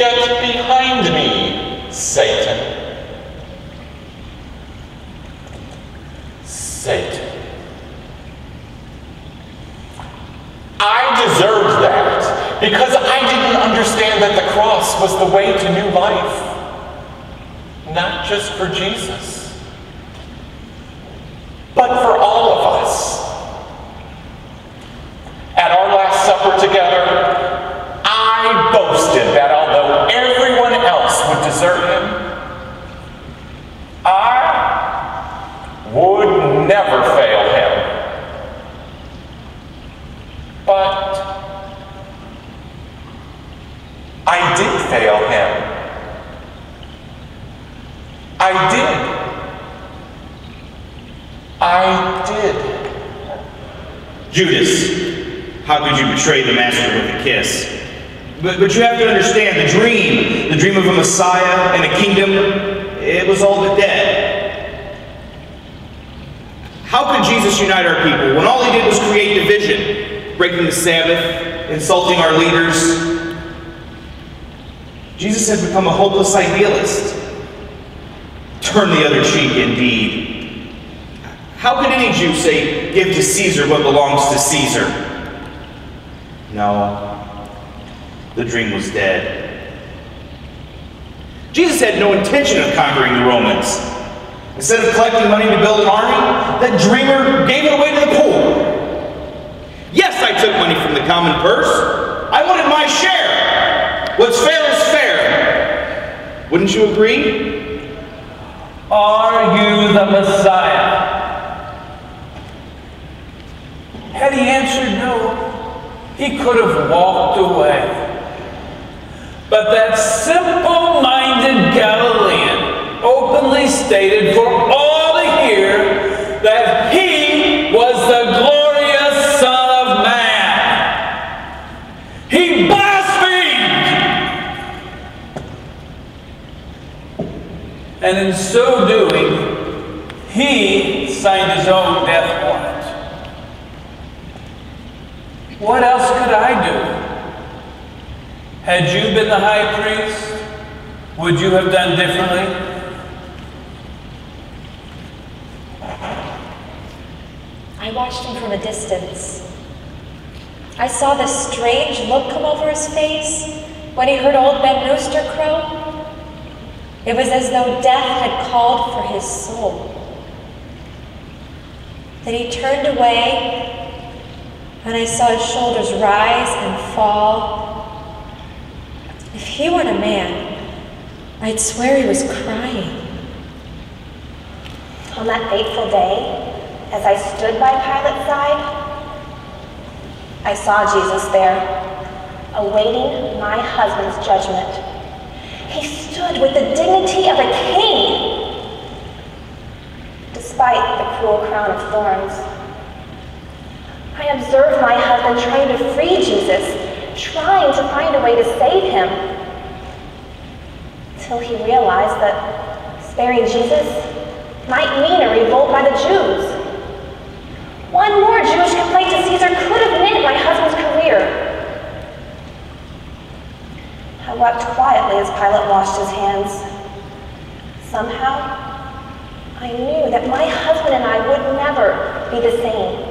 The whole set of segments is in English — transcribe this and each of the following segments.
Get behind me, Satan. Satan. I deserved that because I didn't understand that the cross was the way to new life. Not just for Jesus, but for all of us. At our Last Supper together, I boasted that although everyone else would desert him, I would never fail him. But I did fail him. I did. Judas, how could you betray the master with a kiss? But you have to understand, the dream of a Messiah and a kingdom, it was all but dead. How could Jesus unite our people when all he did was create division, breaking the Sabbath, insulting our leaders? Jesus had become a hopeless idealist. Turn the other cheek, indeed. How could any Jew say, give to Caesar what belongs to Caesar? No, the dream was dead. Jesus had no intention of conquering the Romans. Instead of collecting money to build an army, that dreamer gave it away to the poor. Yes, I took money from the common purse. I wanted my share. What's fair is fair. Wouldn't you agree? Are you the Messiah? Had he answered no, he could have walked away. But that simple-minded Galilean openly stated for all to hear that he was the glorious Son of Man. He blasphemed! And in so doing, he signed his own death warrant. What else could I do? Had you been the high priest, would you have done differently? I watched him from a distance. I saw this strange look come over his face when he heard old Ben Rooster crow. It was as though death had called for his soul. Then he turned away, and I saw his shoulders rise and fall. If he weren't a man, I'd swear he was crying. On that fateful day, as I stood by Pilate's side, I saw Jesus there, awaiting my husband's judgment. He stood with the dignity of a king, despite the cruel crown of thorns. I observed my husband trying to free Jesus, trying to find a way to save him, till he realized that sparing Jesus might mean a revolt by the Jews. One more Jewish complaint to Caesar could have meant my husband's career. I wept quietly as Pilate washed his hands. Somehow, I knew that my husband and I would never be the same.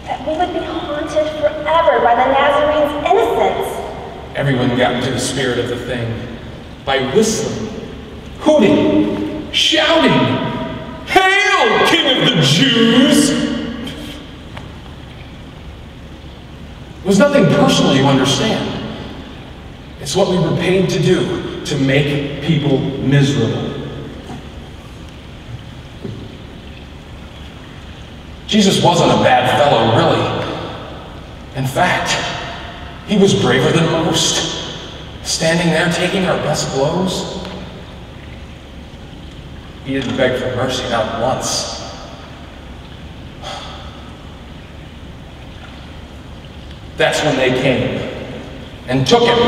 That we would be haunted forever by the Nazarene's innocence. Everyone got into the spirit of the thing by whistling, hooting, shouting, "Hail, King of the Jews!" It was nothing personal, you understand. It's what we were paid to do, to make people miserable. Jesus wasn't a bad fellow, really. In fact, he was braver than most, standing there taking our best blows. He didn't beg for mercy, not once. That's when they came and took him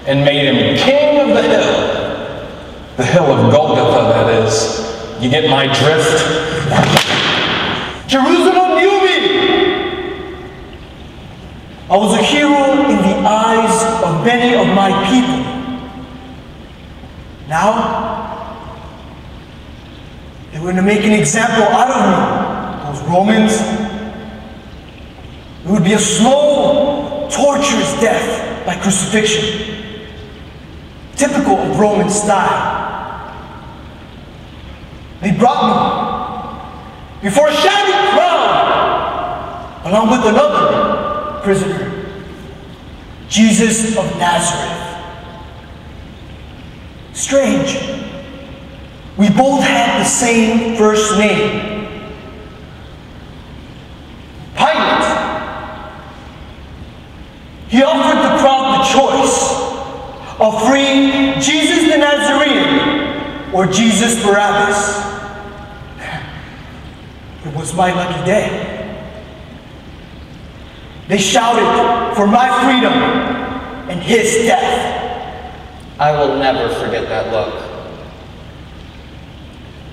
and made him king of the hill of Golgotha, that is. You get my drift? Jerusalem knew me. I was a hero in the eyes of many of my people. Now, they were going to make an example out of me. Those Romans. It would be a slow, torturous death by crucifixion, typical of Roman style. They brought me before a shouting crowd, along with another prisoner, Jesus of Nazareth. Strange. We both had the same first name. Pilate. He offered the crowd the choice of freeing Jesus the Nazarene or Jesus Barabbas. It was my lucky day. They shouted for my freedom and his death. I will never forget that look.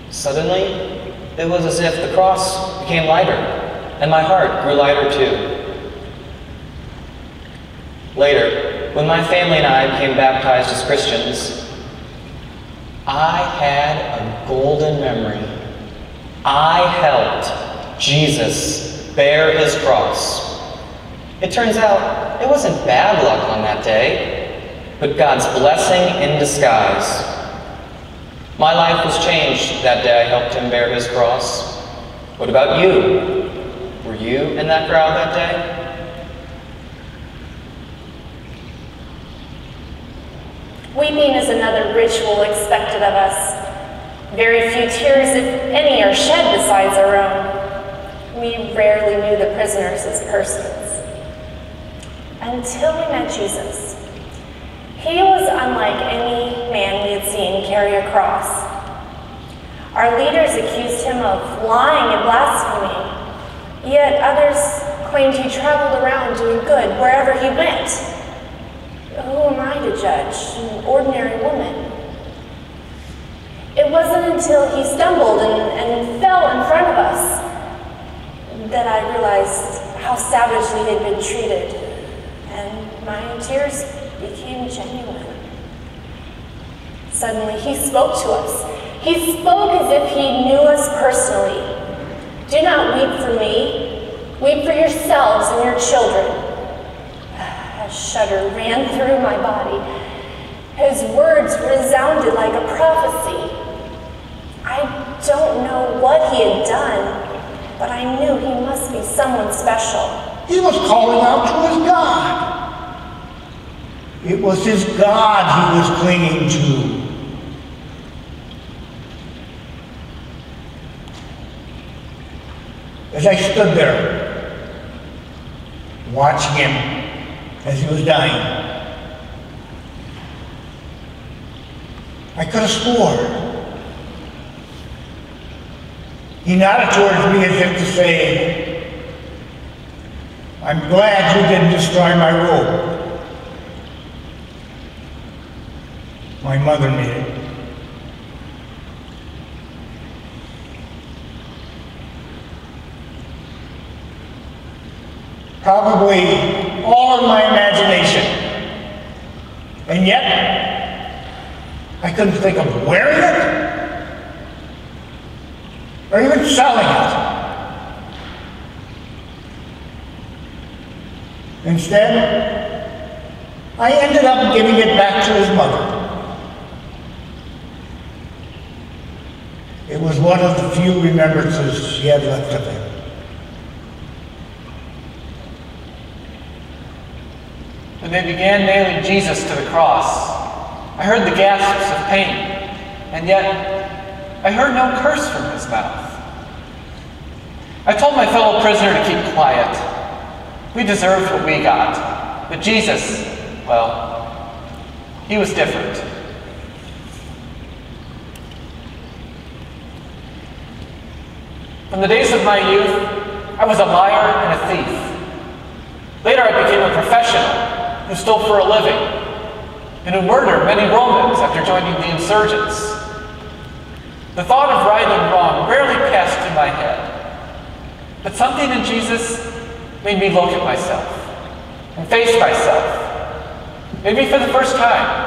Suddenly, it was as if the cross became lighter, and my heart grew lighter too. Later, when my family and I became baptized as Christians, I had a golden memory. I helped Jesus bear his cross. It turns out it wasn't bad luck on that day, but God's blessing in disguise. My life was changed that day I helped him bear his cross. What about you? Were you in that crowd that day? Weeping is another ritual expected of us. Very few tears, if any, are shed besides our own. We rarely knew the prisoners as persons. Until we met Jesus. He was unlike any man we had seen carry a cross. Our leaders accused him of lying and blasphemy, yet others claimed he traveled around doing good wherever he went. Who am I to judge an ordinary woman? It wasn't until he stumbled and fell in front of us that I realized how savagely he'd been treated, and my tears became genuine. Suddenly, he spoke to us. He spoke as if he knew us personally. Do not weep for me. Weep for yourselves and your children. A shudder ran through my body. His words resounded like a prophecy. I don't know what he had done, but I knew he must be someone special. He was calling out to his God. It was his God he was clinging to. As I stood there, watching him as he was dying, I could have sworn he nodded towards me as if to say, I'm glad you didn't destroy my robe. My mother made it. Probably all in my imagination. And yet, I couldn't think of wearing it or even selling it. Instead, I ended up giving it back to his mother. It was one of the few remembrances she had left of him. When they began nailing Jesus to the cross, I heard the gasps of pain, and yet I heard no curse from his mouth. I told my fellow prisoner to keep quiet. We deserved what we got, but Jesus, well, he was different. From the days of my youth, I was a liar and a thief. Later I became a professional who stole for a living and who murdered many Romans after joining the insurgents. The thought of right and wrong rarely passed through my head, but something in Jesus made me look at myself and face myself, maybe for the first time.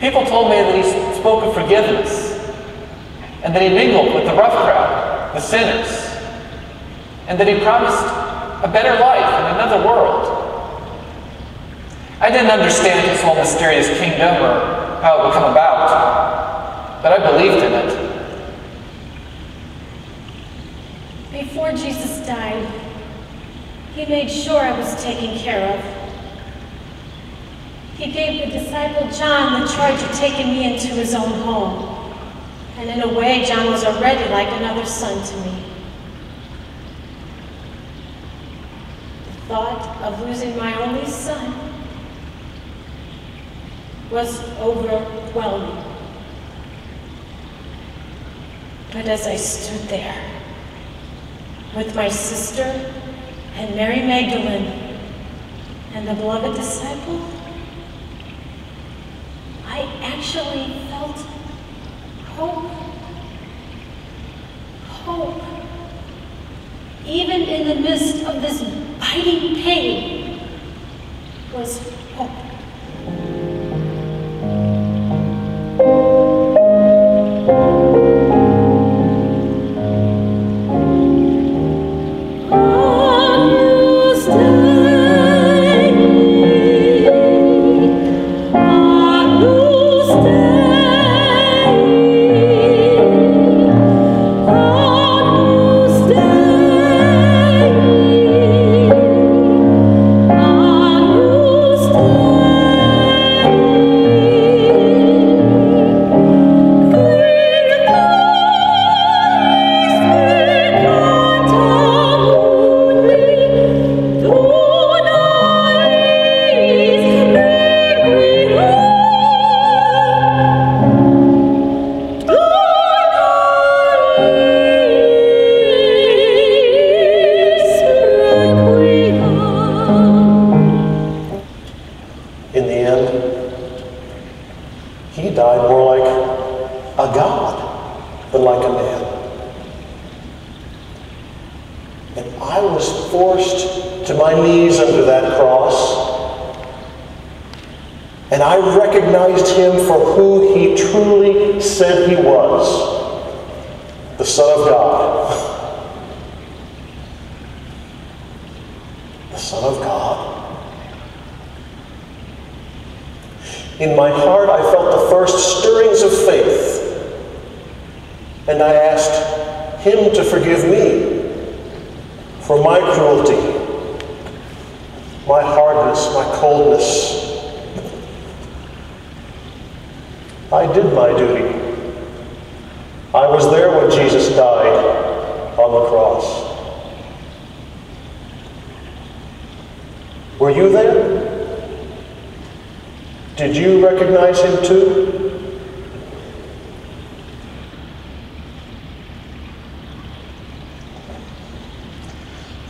People told me that he spoke of forgiveness, and that he mingled with the rough crowd, the sinners, and that he promised a better life in another world. I didn't understand his whole mysterious kingdom or how it would come about, but I believed in it. Before Jesus died, he made sure I was taken care of. He gave the disciple John the charge of taking me into his own home. And in a way, John was already like another son to me. The thought of losing my only son was overwhelming. But as I stood there with my sister and Mary Magdalene and the beloved disciple, I actually felt hope. Hope. Even in the midst of this biting pain was hope. And I recognized him for who he truly said he was, the Son of God. The Son of God. In my heart, I felt the first stirrings of faith, and I asked him to forgive me for my cruelty, my hardness, my coldness. I did my duty. I was there when Jesus died on the cross. Were you there? Did you recognize him too?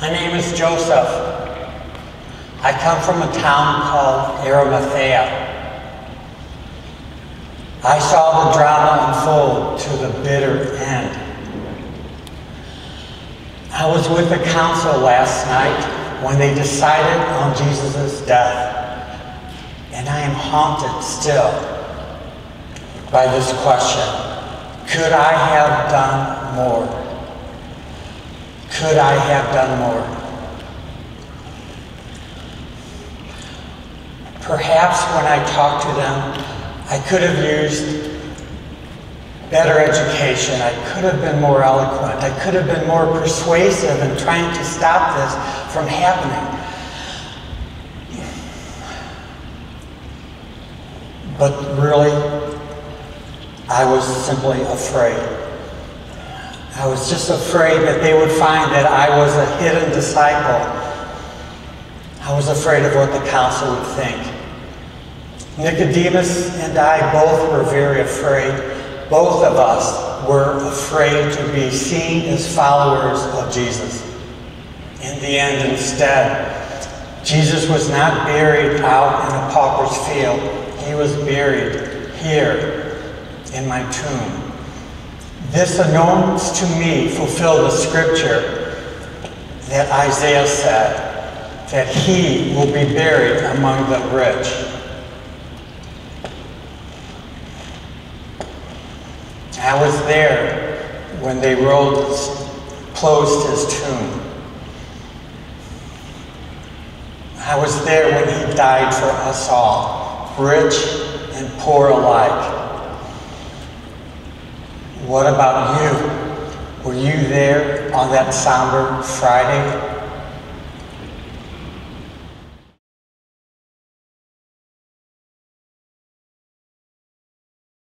My name is Joseph. I come from a town called Arimathea. I saw the drama unfold to the bitter end. I was with the council last night when they decided on Jesus' death, and I am haunted still by this question. Could I have done more? Could I have done more? Perhaps when I talked to them, I could have used better education. I could have been more eloquent. I could have been more persuasive in trying to stop this from happening. But really, I was simply afraid. I was just afraid that they would find that I was a hidden disciple. I was afraid of what the council would think. Nicodemus and I both were very afraid. Both of us were afraid to be seen as followers of Jesus. In the end, instead, Jesus was not buried out in a pauper's field. He was buried here in my tomb. This announced to me fulfilled the scripture that Isaiah said, that he will be buried among the rich. I was there when they closed his tomb. I was there when he died for us all, rich and poor alike. What about you? Were you there on that somber Friday?